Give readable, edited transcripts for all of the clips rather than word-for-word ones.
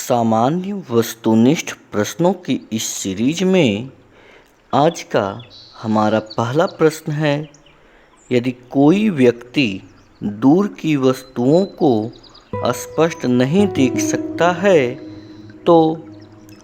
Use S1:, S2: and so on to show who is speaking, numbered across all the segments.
S1: सामान्य वस्तुनिष्ठ प्रश्नों की इस सीरीज में आज का हमारा पहला प्रश्न है, यदि कोई व्यक्ति दूर की वस्तुओं को स्पष्ट नहीं देख सकता है तो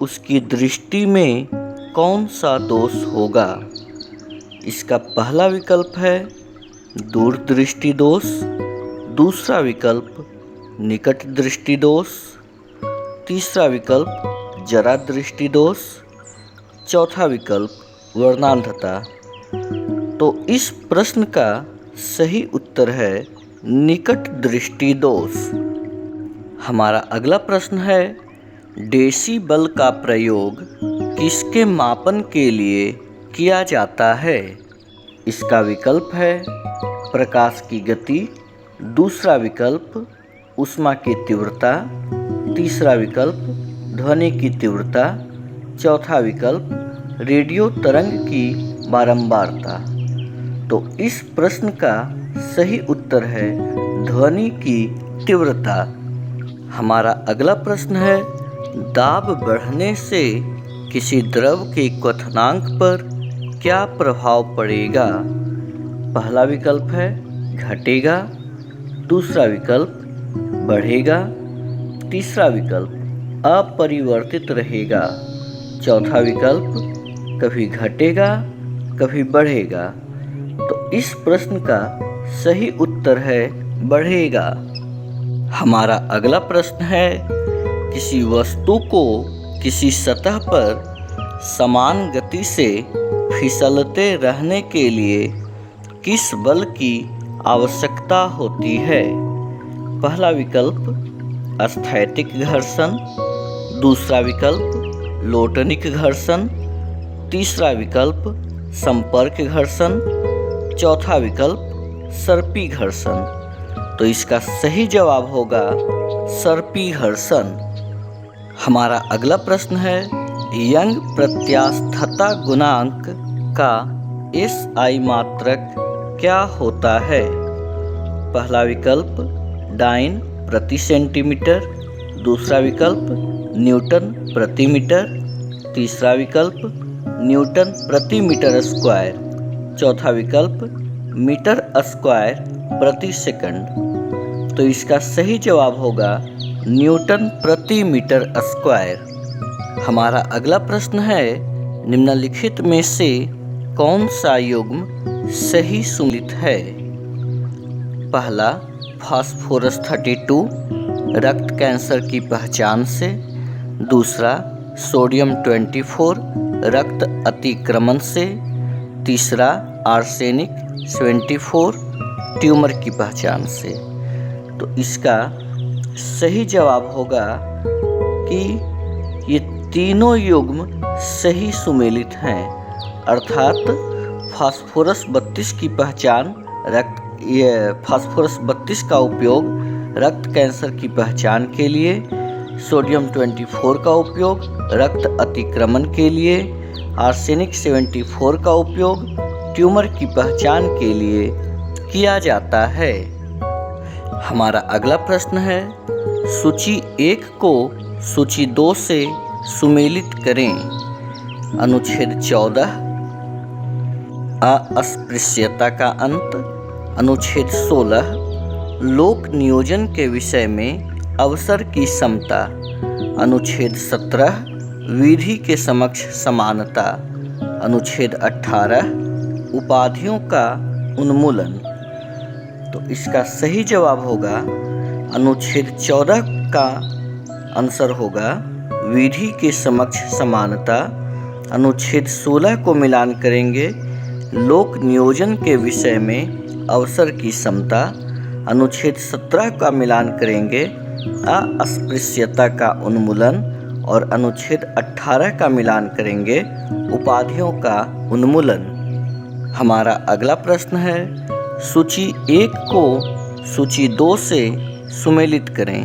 S1: उसकी दृष्टि में कौन सा दोष होगा? इसका पहला विकल्प है दूरदृष्टि दोष, दूसरा विकल्प निकट दृष्टि दोष, तीसरा विकल्प जरा दृष्टि दोष, चौथा विकल्प वर्णांधता। तो इस प्रश्न का सही उत्तर है निकट दृष्टि दोष। हमारा अगला प्रश्न है, डेसिबल का प्रयोग किसके मापन के लिए किया जाता है? इसका विकल्प है प्रकाश की गति, दूसरा विकल्प ऊष्मा की तीव्रता, तीसरा विकल्प ध्वनि की तीव्रता, चौथा विकल्प रेडियो तरंग की बारंबारता। तो इस प्रश्न का सही उत्तर है ध्वनि की तीव्रता। हमारा अगला प्रश्न है, दाब बढ़ने से किसी द्रव के क्वथनांक पर क्या प्रभाव पड़ेगा? पहला विकल्प है घटेगा, दूसरा विकल्प बढ़ेगा, तीसरा विकल्प अपरिवर्तित रहेगा, चौथा विकल्प कभी घटेगा कभी बढ़ेगा। तो इस प्रश्न का सही उत्तर है बढ़ेगा। हमारा अगला प्रश्न है, किसी वस्तु को किसी सतह पर समान गति से फिसलते रहने के लिए किस बल की आवश्यकता होती है? पहला विकल्प स्थैतिक घर्षण, दूसरा विकल्प लोटनिक घर्षण, तीसरा विकल्प संपर्क घर्षण, चौथा विकल्प सर्पी घर्षण। तो इसका सही जवाब होगा सर्पी घर्षण। हमारा अगला प्रश्न है, यंग प्रत्यास्थता गुणांक का SI मात्रक क्या होता है? पहला विकल्प डाइन प्रति सेंटीमीटर, दूसरा विकल्प न्यूटन प्रति मीटर, तीसरा विकल्प न्यूटन प्रति मीटर स्क्वायर, चौथा विकल्प मीटर स्क्वायर प्रति सेकंड। तो इसका सही जवाब होगा न्यूटन प्रति मीटर स्क्वायर। हमारा अगला प्रश्न है, निम्नलिखित में से कौन सा युग्म सही सुमेलित है? पहला फास्फोरस 32 रक्त कैंसर की पहचान से, दूसरा सोडियम 24 रक्त अतिक्रमण से, तीसरा आर्सेनिक 74 ट्यूमर की पहचान से। तो इसका सही जवाब होगा कि ये तीनों युग्म सही सुमेलित हैं, अर्थात फास्फोरस 32 की पहचान फास्फोरस 32 का उपयोग रक्त कैंसर की पहचान के लिए, सोडियम 24 का उपयोग रक्त अतिक्रमण के लिए, आर्सेनिक 74 का उपयोग ट्यूमर की पहचान के लिए किया जाता है। हमारा अगला प्रश्न है, सूची 1 को सूची 2 से सुमेलित करें। अनुच्छेद 14 अस्पृश्यता का अंत, अनुच्छेद 16 लोक नियोजन के विषय में अवसर की समता, अनुच्छेद 17 विधि के समक्ष समानता, अनुच्छेद 18 उपाधियों का उन्मूलन। तो इसका सही जवाब होगा अनुच्छेद 14 का आंसर होगा विधि के समक्ष समानता। अनुच्छेद 16 को मिलान करेंगे लोक नियोजन के विषय में अवसर की समता, अनुच्छेद 17 का मिलान करेंगे अस्पृश्यता का उन्मूलन और अनुच्छेद 18 का मिलान करेंगे उपाधियों का उन्मूलन। हमारा अगला प्रश्न है, सूची 1 को सूची 2 से सुमेलित करें।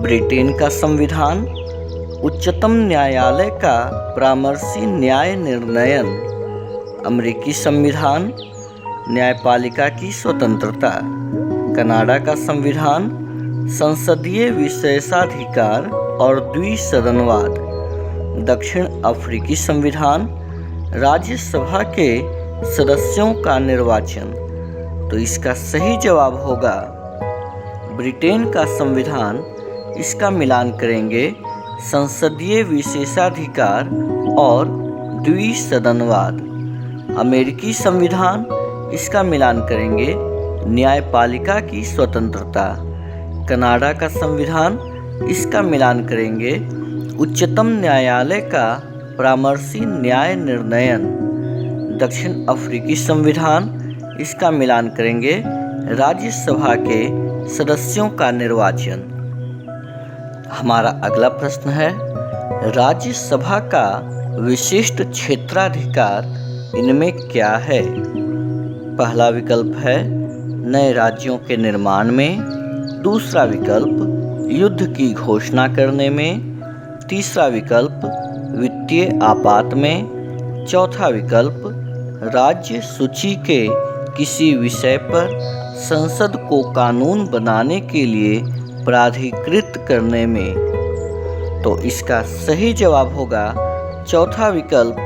S1: ब्रिटेन का संविधान, उच्चतम न्यायालय का परामर्शी न्याय निर्णयन, अमेरिकी संविधान, न्यायपालिका की स्वतंत्रता, कनाडा का संविधान, संसदीय विशेषाधिकार और द्विसदनवाद। दक्षिण अफ्रीकी संविधान, राज्यसभा के सदस्यों का निर्वाचन। तो इसका सही जवाब होगा ब्रिटेन का संविधान। इसका मिलान करेंगे संसदीय विशेषाधिकार और द्विसदनवाद। अमेरिकी संविधान, इसका मिलान करेंगे न्यायपालिका की स्वतंत्रता। कनाडा का संविधान, इसका मिलान करेंगे उच्चतम न्यायालय का परामर्शी न्याय निर्णयन। दक्षिण अफ्रीकी संविधान, इसका मिलान करेंगे राज्यसभा के सदस्यों का निर्वाचन। हमारा अगला प्रश्न है, राज्यसभा का विशिष्ट क्षेत्राधिकार इनमें क्या है? पहला विकल्प है नए राज्यों के निर्माण में, दूसरा विकल्प युद्ध की घोषणा करने में, तीसरा विकल्प वित्तीय आपात में, चौथा विकल्प राज्य सूची के किसी विषय पर संसद को कानून बनाने के लिए प्राधिकृत करने में। तो इसका सही जवाब होगा चौथा विकल्प,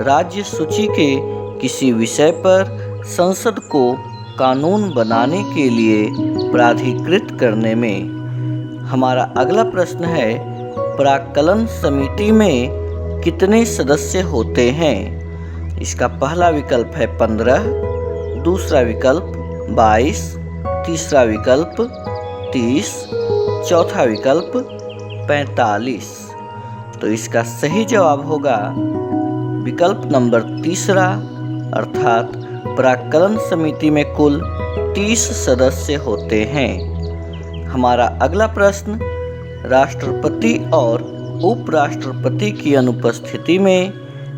S1: राज्य सूची के किसी विषय पर संसद को कानून बनाने के लिए प्राधिकृत करने में। हमारा अगला प्रश्न है, प्राक्कलन समिति में कितने सदस्य होते हैं? इसका पहला विकल्प है 15, दूसरा विकल्प 22, तीसरा विकल्प 30, चौथा विकल्प 45। तो इसका सही जवाब होगा विकल्प नंबर तीसरा, अर्थात प्राक्कलन समिति में कुल 30 सदस्य होते हैं। हमारा अगला प्रश्न, राष्ट्रपति और उपराष्ट्रपति की अनुपस्थिति में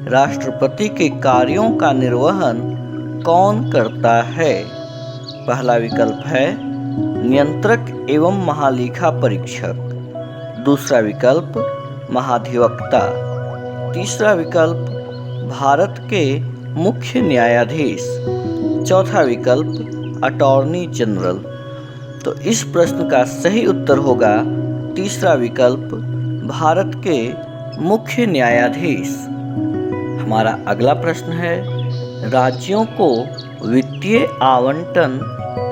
S1: राष्ट्रपति के कार्यों का निर्वहन कौन करता है? पहला विकल्प है नियंत्रक एवं महालेखा परीक्षक, दूसरा विकल्प महाधिवक्ता, तीसरा विकल्प भारत के मुख्य न्यायाधीश, चौथा विकल्प अटॉर्नी जनरल। तो इस प्रश्न का सही उत्तर होगा तीसरा विकल्प, भारत के मुख्य न्यायाधीश। हमारा अगला प्रश्न है, राज्यों को वित्तीय आवंटन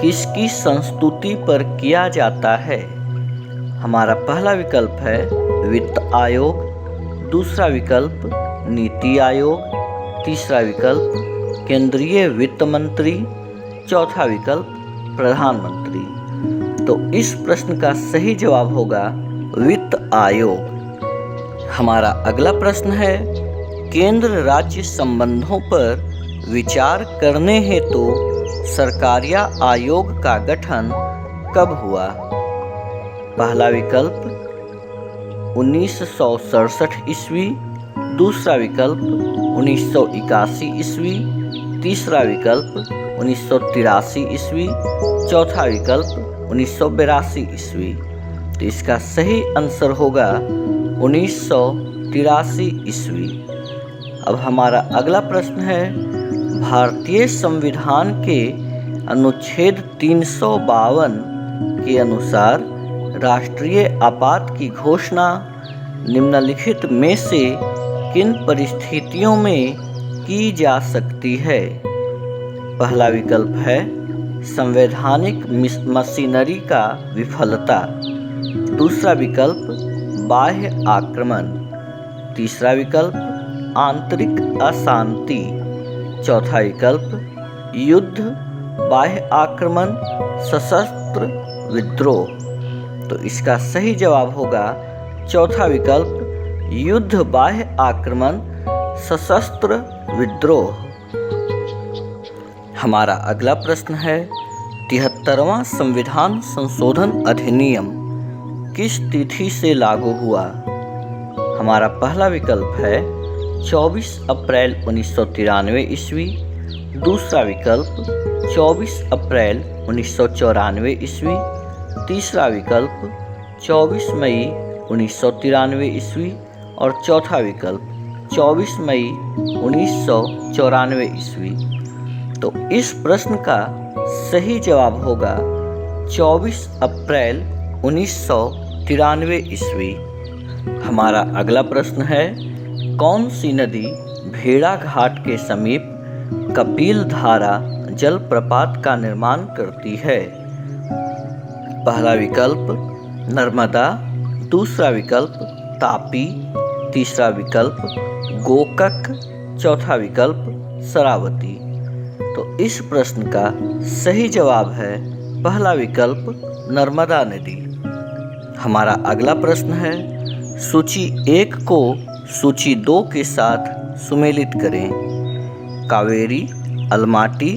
S1: किसकी संस्तुति पर किया जाता है? हमारा पहला विकल्प है वित्त आयोग, दूसरा विकल्प नीति आयोग, तीसरा विकल्प केंद्रीय वित्त मंत्री, चौथा विकल्प प्रधानमंत्री। तो इस प्रश्न का सही जवाब होगा वित्त आयोग। हमारा अगला प्रश्न है, केंद्र राज्य संबंधों पर विचार करने हेतु सरकारिया आयोग का गठन कब हुआ? पहला विकल्प 1967 ईस्वी, दूसरा विकल्प 1981 ईस्वी, तीसरा विकल्प 1983 ईस्वी, चौथा विकल्प 1982 ईस्वी। तो इसका सही आंसर होगा 1983 ईस्वी। अब हमारा अगला प्रश्न है, भारतीय संविधान के अनुच्छेद 352 के अनुसार राष्ट्रीय आपात की घोषणा निम्नलिखित में से किन परिस्थितियों में की जा सकती है? पहला विकल्प है संवैधानिक मशीनरी का विफलता, दूसरा विकल्प बाह्य आक्रमण, तीसरा विकल्प आंतरिक अशांति, चौथा विकल्प युद्ध, बाह्य आक्रमण, सशस्त्र विद्रोह। तो इसका सही जवाब होगा चौथा विकल्प युद्ध, बाह्य आक्रमण, सशस्त्र विद्रोह। हमारा अगला प्रश्न है, 73वां संविधान संशोधन अधिनियम किस तिथि से लागू हुआ? हमारा पहला विकल्प है 24 अप्रैल 1993 ईस्वी, दूसरा विकल्प 24 अप्रैल 1994 ईस्वी, तीसरा विकल्प 24 मई 1993 ईस्वी और चौथा विकल्प 24 मई 1994 ईस्वी। तो इस प्रश्न का सही जवाब होगा 24 अप्रैल 1993 ईस्वी। हमारा अगला प्रश्न है, कौन सी नदी भेड़ा घाट के समीप कपिल धारा जलप्रपात का निर्माण करती है? पहला विकल्प नर्मदा, दूसरा विकल्प तापी, तीसरा विकल्प गोकक, चौथा विकल्प शरावती। तो इस प्रश्न का सही जवाब है पहला विकल्प नर्मदा नदी। हमारा अगला प्रश्न है, सूची 1 को सूची 2 के साथ सुमेलित करें। कावेरी, अलमाटी,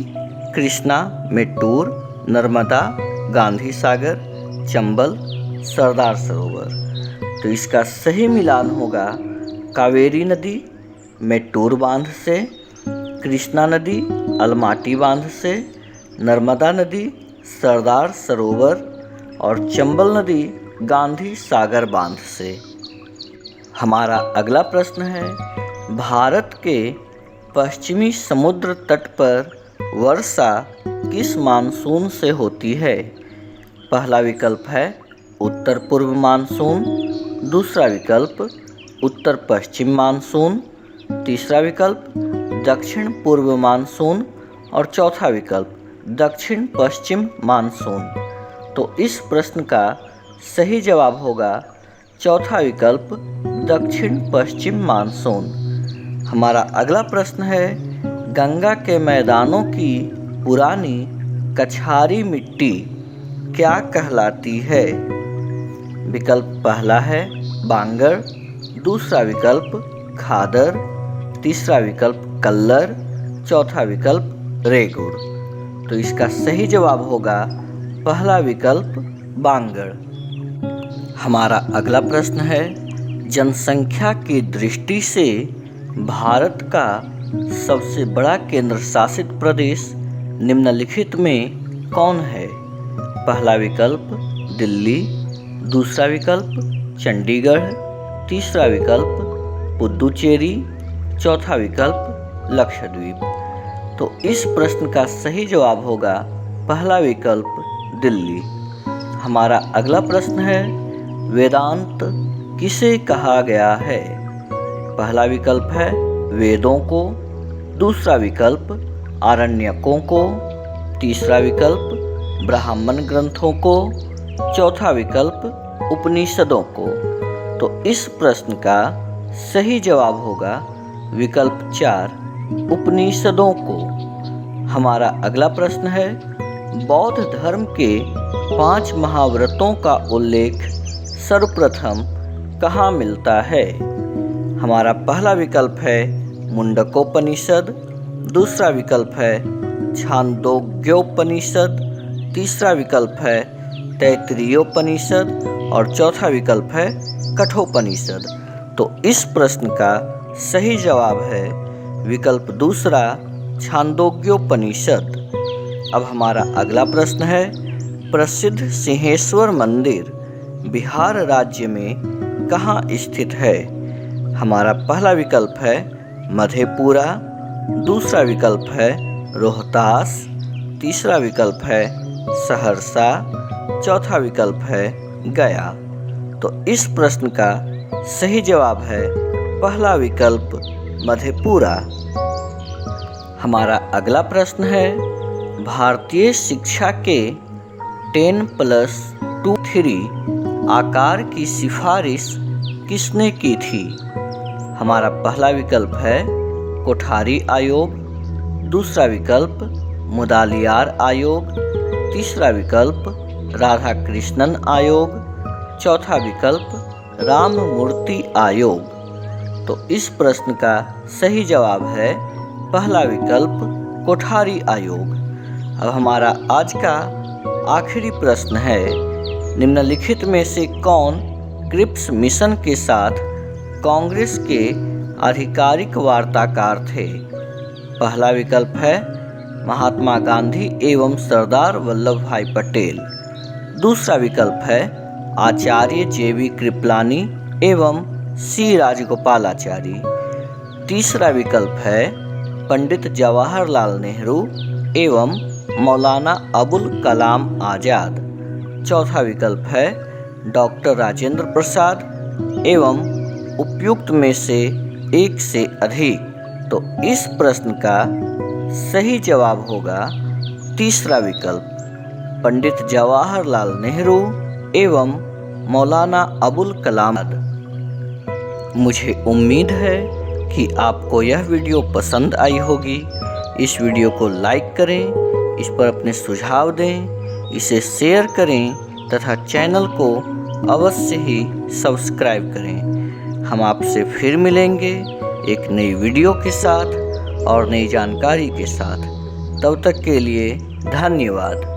S1: कृष्णा, मेट्टूर, नर्मदा, गांधी सागर, चंबल, सरदार सरोवर। तो इसका सही मिलान होगा कावेरी नदी मेट्टूर बांध से, कृष्णा नदी अलमाटी बांध से, नर्मदा नदी सरदार सरोवर और चंबल नदी गांधी सागर बांध से। हमारा अगला प्रश्न है, भारत के पश्चिमी समुद्र तट पर वर्षा किस मानसून से होती है? पहला विकल्प है उत्तर पूर्व मानसून, दूसरा विकल्प उत्तर पश्चिम मानसून, तीसरा विकल्प दक्षिण पूर्व मानसून और चौथा विकल्प दक्षिण पश्चिम मानसून। तो इस प्रश्न का सही जवाब होगा चौथा विकल्प दक्षिण पश्चिम मानसून। हमारा अगला प्रश्न है, गंगा के मैदानों की पुरानी कछारी मिट्टी क्या कहलाती है? विकल्प पहला है बांगर, दूसरा विकल्प खादर, तीसरा विकल्प कल्लर, चौथा विकल्प रेगुर। तो इसका सही जवाब होगा पहला विकल्प बांगर। हमारा अगला प्रश्न है, जनसंख्या की दृष्टि से भारत का सबसे बड़ा केंद्र शासित प्रदेश निम्नलिखित में कौन है? पहला विकल्प दिल्ली, दूसरा विकल्प चंडीगढ़, तीसरा विकल्प पुदुचेरी, चौथा विकल्प लक्षद्वीप। तो इस प्रश्न का सही जवाब होगा पहला विकल्प दिल्ली। हमारा अगला प्रश्न है, वेदांत किसे कहा गया है? पहला विकल्प है वेदों को, दूसरा विकल्प आरण्यकों को, तीसरा विकल्प ब्राह्मण ग्रंथों को, चौथा विकल्प उपनिषदों को। तो इस प्रश्न का सही जवाब होगा विकल्प 4 उपनिषदों को। हमारा अगला प्रश्न है, बौद्ध धर्म के 5 महाव्रतों का उल्लेख सर्वप्रथम कहाँ मिलता है? हमारा पहला विकल्प है मुंडकोपनिषद, दूसरा विकल्प है छांदोग्योपनिषद, तीसरा विकल्प है तैत्तिरीयोपनिषद और चौथा विकल्प है कठोपनिषद। तो इस प्रश्न का सही जवाब है विकल्प दूसरा छांदोग्योपनिषद। अब हमारा अगला प्रश्न है, प्रसिद्ध सिंहेश्वर मंदिर बिहार राज्य में कहाँ स्थित है? हमारा पहला विकल्प है मधेपुरा, दूसरा विकल्प है रोहतास, तीसरा विकल्प है सहरसा, चौथा विकल्प है गया। तो इस प्रश्न का सही जवाब है पहला विकल्प मधेपुरा। हमारा अगला प्रश्न है, भारतीय शिक्षा के 10+2 आकार की सिफारिश किसने की थी? हमारा पहला विकल्प है कोठारी आयोग, दूसरा विकल्प मुदालियार आयोग, तीसरा विकल्प राधा कृष्णन आयोग, चौथा विकल्प राममूर्ति आयोग। तो इस प्रश्न का सही जवाब है पहला विकल्प कोठारी आयोग। अब हमारा आज का आखिरी प्रश्न है, निम्नलिखित में से कौन क्रिप्स मिशन के साथ कांग्रेस के आधिकारिक वार्ताकार थे? पहला विकल्प है महात्मा गांधी एवं सरदार वल्लभ भाई पटेल, दूसरा विकल्प है आचार्य JV कृपलानी एवं C राजगोपालाचारी, तीसरा विकल्प है पंडित जवाहरलाल नेहरू एवं मौलाना अबुल कलाम आज़ाद, चौथा विकल्प है डॉक्टर राजेंद्र प्रसाद एवं उपयुक्त में से एक से अधिक। तो इस प्रश्न का सही जवाब होगा तीसरा विकल्प, पंडित जवाहरलाल नेहरू एवं मौलाना अबुल कलाम। मुझे उम्मीद है कि आपको यह वीडियो पसंद आई होगी। इस वीडियो को लाइक करें, इस पर अपने सुझाव दें, इसे शेयर करें तथा चैनल को अवश्य ही सब्सक्राइब करें। हम आपसे फिर मिलेंगे एक नई वीडियो के साथ और नई जानकारी के साथ। तब तक के लिए धन्यवाद।